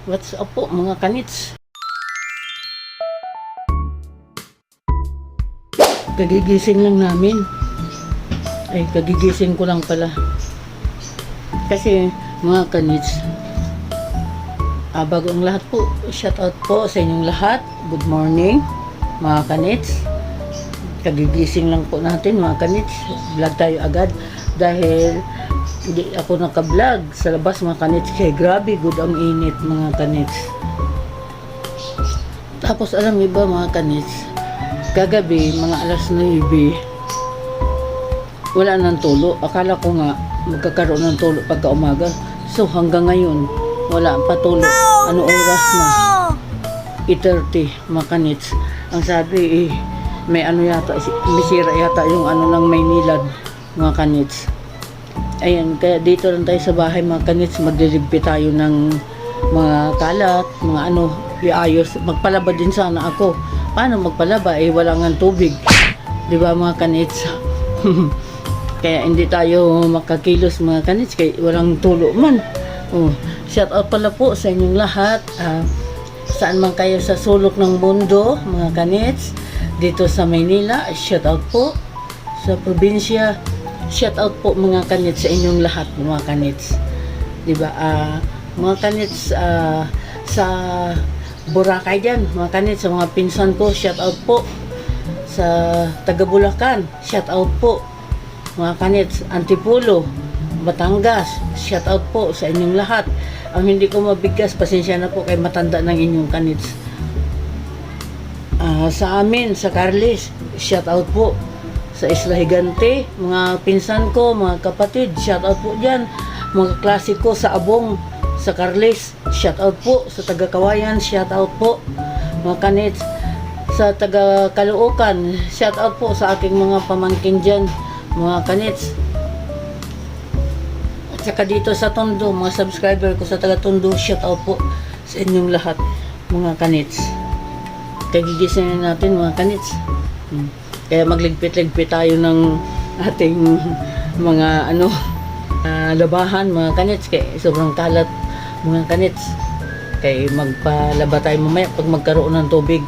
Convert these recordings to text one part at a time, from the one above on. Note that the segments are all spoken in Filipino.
What's up po mga kanits? Kagigising lang namin. Ay, kagigising ko lang pala. Kasi mga kanits, bago ang lahat po, shout out po sa inyong lahat. Good morning mga kanits. Kagigising lang po natin mga kanits. Vlog tayo agad dahil hindi ako naka-vlog sa labas mga kanits. Kaya grabe good ang init mga kanits. Tapos alam niyo ba mga kanits, kagabi mga alas 9 wala nang tulo. Akala ko nga magkakaroon ng tulo pagka umaga. So hanggang ngayon wala pa tulo. Ano oras na? 8:30 mga kanits. Ang sabi may ano yata, may sira yata yung ano ng Maynilad mga kanits. Ayan, kaya dito lang tayo sa bahay mga kanits, magliligpit tayo ng mga kalat, mga ano, iayos. Magpalaba din sana ako. Paano magpalaba? Wala nga tubig. Di ba mga kanits? Kaya hindi tayo makakilos mga kanits, kaya walang tulo man. Shout out pala po sa inyong lahat. Saan man kayo sa sulok ng mundo, mga kanits. Dito sa Maynila, shout out po. Sa probinsya, shout out po mga kanits sa inyong lahat mga kanits. Diba? Mga kanits sa Boracay dyan, mga kanits, sa mga pinsan ko, shout out po. Sa taga Bulacan, shout out po. Mga kanits, Antipolo, Batangas, shout out po sa inyong lahat. Ang hindi ko mabigkas, pasensya na po kay matanda ng inyong kanits. Sa amin, sa Carles, shout out po. Sa Isla Higante, mga pinsan ko, mga kapatid, shout out po dyan. Mga klase ko sa Abong, sa Carles, shout out po. Sa taga Kawayan, shout out po. Mga kanits, sa taga Caloocan, shout out po sa aking mga pamangkin dyan, mga kanits. At saka dito sa Tondo, mga subscriber ko sa taga Tondo, shout out po sa inyong lahat, mga kanits. Kagigising natin mga kanits. Kaya magligpit-ligpit tayo ng ating mga labahan mga kanits. Kaya sobrang kalat mga kanits. Kaya magpalaba tayo mamaya pag magkaroon ng tubig.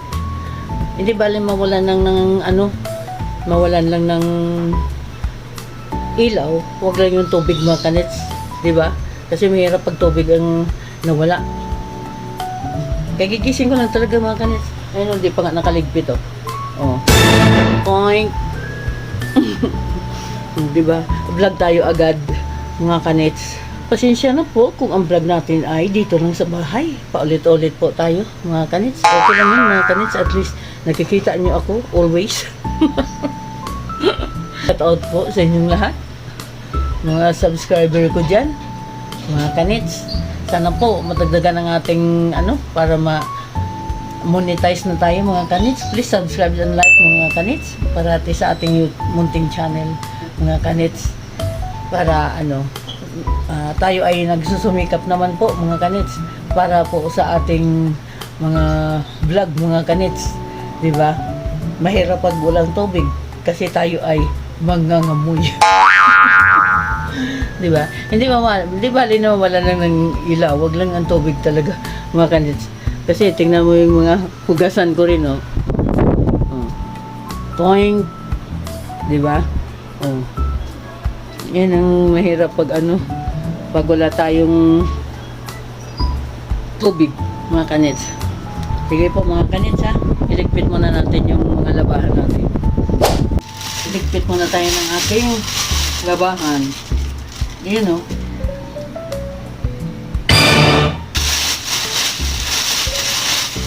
Hindi bali mawalan lang ng ilaw. Huwag lang yung tubig mga kanits. Diba? Kasi mahirap pag tubig ang nawala. Kaya gigising ko lang talaga mga kanits. Ayun, hindi pa nga nakaligpit Point. Diba? Vlog tayo agad mga kanits. Pasensya na po kung ang vlog natin ay dito lang sa bahay. Paulit-ulit po tayo mga kanits. Okay lang yun mga kanits. At least nakikita nyo ako always. Shout out po sa inyong lahat. Mga subscriber ko dyan. Mga kanits. Sana po matagdagan ang ating para monetize na tayo mga kanits. Please subscribe and like mga kanits parati sa ating munting channel mga kanits para tayo ay nagsusumikap naman po mga kanits para po sa ating mga vlog mga kanits, di ba? Mahirap pag walang tubig kasi tayo ay mangangamoy. Di ba? Hindi bali na wala lang ng ilaw, wag lang ang tubig talaga mga kanits. Kasi tingnan mo yung mga hugasan ko rin, Toing. Di ba? Yan ang mahirap pag pag wala tayong tubig, mga kanits. Sige po mga kanits ha. Iligpit muna natin yung mga labahan natin. Iligpit muna tayo ng ating labahan. Yan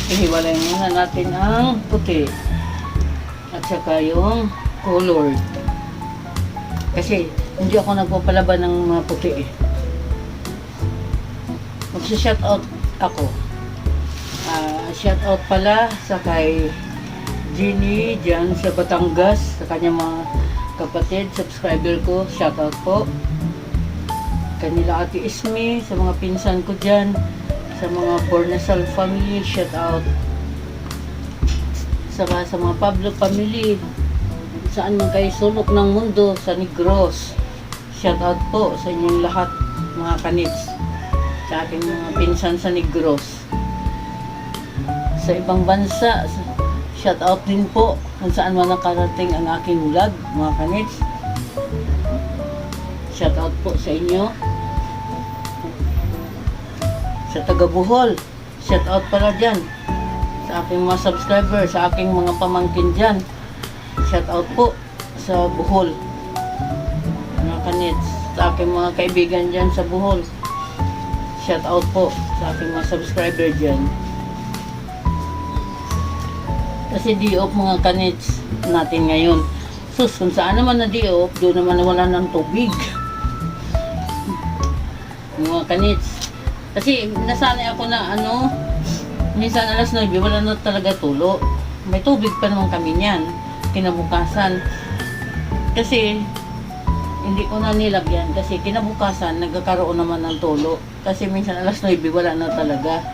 Ihiwalay muna natin ang puti at saka yung color. Kasi hindi ako nagpapalaba ng mga puti Magsa-shout out ako. Shout out pala sa kay Jenny dyan sa Batangas, sa kanyang mga kapatid, subscriber ko, shout out po. Kanila Ate Ismi, sa mga pinsan ko dyan, sa mga Bornasal family, shout out. Sa mga Pablo family, saan man kayo sulok ng mundo, sa Negros, shout out po sa inyong lahat mga kanits. sa aking mga pinsan sa Negros. Sa ibang bansa, shout out din po kung saan man nakarating ang aking vlog, mga kanits. Shout out po sa inyo. Sa taga Bohol, shout out pala dyan. Sa aking mga subscriber, sa aking mga pamangkin dyan. Shout out po sa Bohol, mga kanits. Sa aking mga kaibigan dyan sa Bohol. Shout out po sa aking mga subscriber dyan. Kasi di-off mga kanits natin ngayon. Sus, kung saan naman na di-off, doon naman wala ng tubig. Mga kanits. Kasi nasanay ako na minsan alas 9, wala na talaga tulo. May tubig pa naman kami niyan. Kinabukasan. Kasi hindi ko na nilagyan kasi kinabukasan nagkakaroon naman ng tulo. Kasi minsan alas 9 wala na talaga.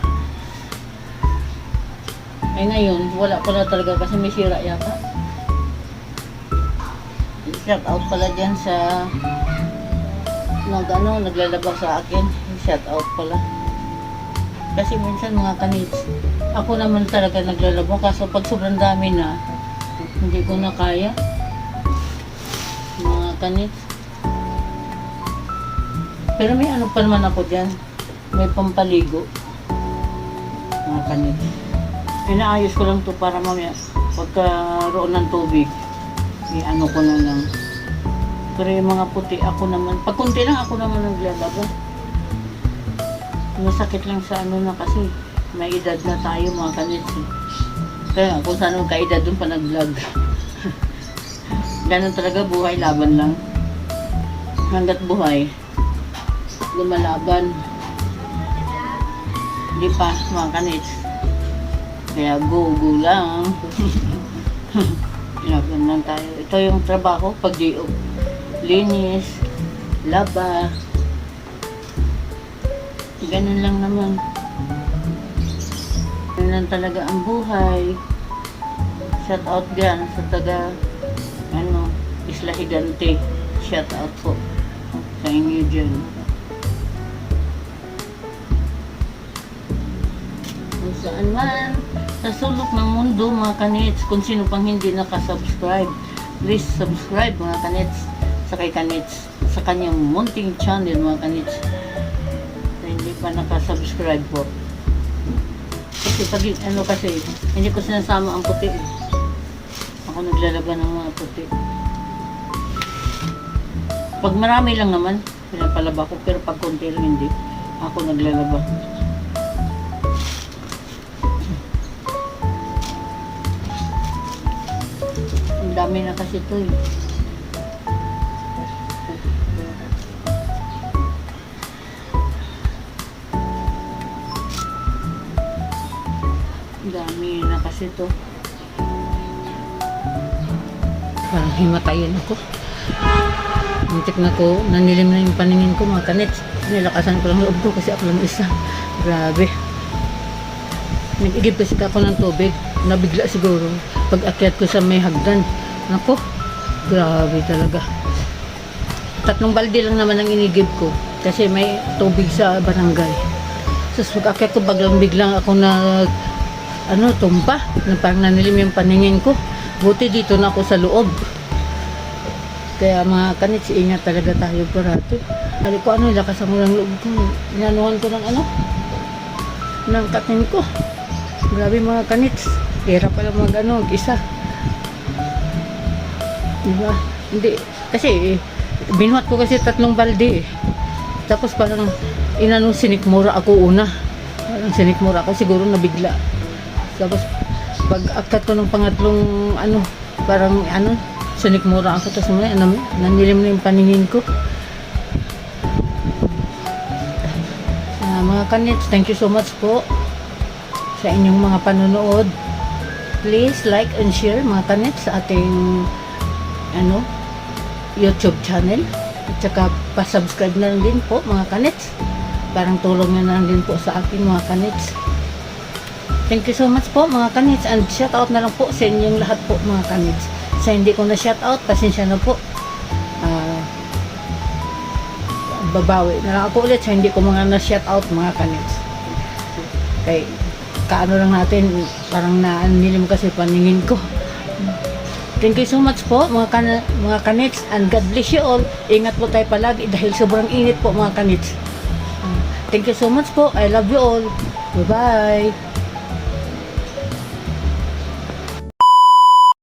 Eh ngayon, wala pala talaga kasi may sira yata. Shout out pala dyan sa naglalaba sa akin. Shout out pala. Kasi minsan mga kanits, ako naman talaga naglalaba kaso pag sobrang dami na, hindi ko na kaya. Mga kanits. Pero may ano pa naman ako dyan. May pampaligo. Mga kanits. Inaayos ko lang to para mamaya pagkaroon ng tubig. Ano ko na lang. Pero yung mga puti ako naman. Pag kunti lang ako naman naglalaba. Masakit lang sa na kasi may edad na tayo mga kanits. Kaya kung saan ang kaedad dun pa nag-vlog. Ganun talaga buhay, laban lang. Hanggat buhay, lumalaban. Hindi pa mga kanits. Kaya go lang. Laban lang tayo. Ito yung trabaho pag di-off. Linis, laba. Ganun lang naman. Ganun lang talaga ang buhay. Shout out dyan sa taga Isla Higante. Shout out po sa inyo dyan. Kung saan man sa sulok ng mundo mga kanits, kung sino pang hindi nakasubscribe, please subscribe mga kanits sa kay kanits sa kanyang munting channel mga kanits na hindi pa nakasubscribe po. Kasi pag kasi hindi ko sinasama ang puti. Ako naglalaba ng mga puti. Pag marami lang naman pinapalaba ko, pero pag konti lang hindi ako naglalaba. Ang dami na kasi ito eh. Ang dami na kasi ito. Parang himatayin ako. Muntik na ko, nanilim na yung paningin ko mga kanits. Nilakasan ko lang loob ko kasi ako lang isa. Grabe. Nag-igib kasi ako ng tubig. Nabigla siguro. Pag akyat ko sa may hagdan. Nako, grabe talaga. 3 balde lang naman ang inigib ko. Kasi may tubig sa barangay. So pag akyat ko biglang ako na tumpa. Na parang nanilim yung paningin ko. Buti dito na ako sa loob. Kaya mga kanits, ingat talaga tayo parati. Kali ko lakasan mo ng loob ko. Inanuhan ko ng ng katin ko. Grabe mga kanits. Hirap pala isa. Diba? Hindi. Kasi, binuhat ko kasi 3 balde eh. Tapos parang, sinikmura ako una. Parang sinikmura ako, siguro nabigla. Tapos, pag akat ko ng pangatlong, parang, sinikmura ako. Tapos, nanilim na yung paningin ko. Mga kanits, thank you so much po sa inyong mga panonood. Please like and share mga kanits sa ating YouTube channel. At saka pa-subscribe na lang din po mga kanits. Parang tulong na lang din po sa akin mga kanits. Thank you so much po mga kanits. And shout out na lang po sa inyong lahat po mga kanits. Sa hindi ko na shout out, pasensya na po. babawi na lang ako ulit sa hindi ko mga na-shout out mga kanits. Kay kaano lang natin, parang naanilim kasi paningin ko. Thank you so much po mga kanits, and God bless you all. Ingat po tayo palagi dahil sobrang init po mga kanits. Thank you so much po. I love you all. Bye-bye.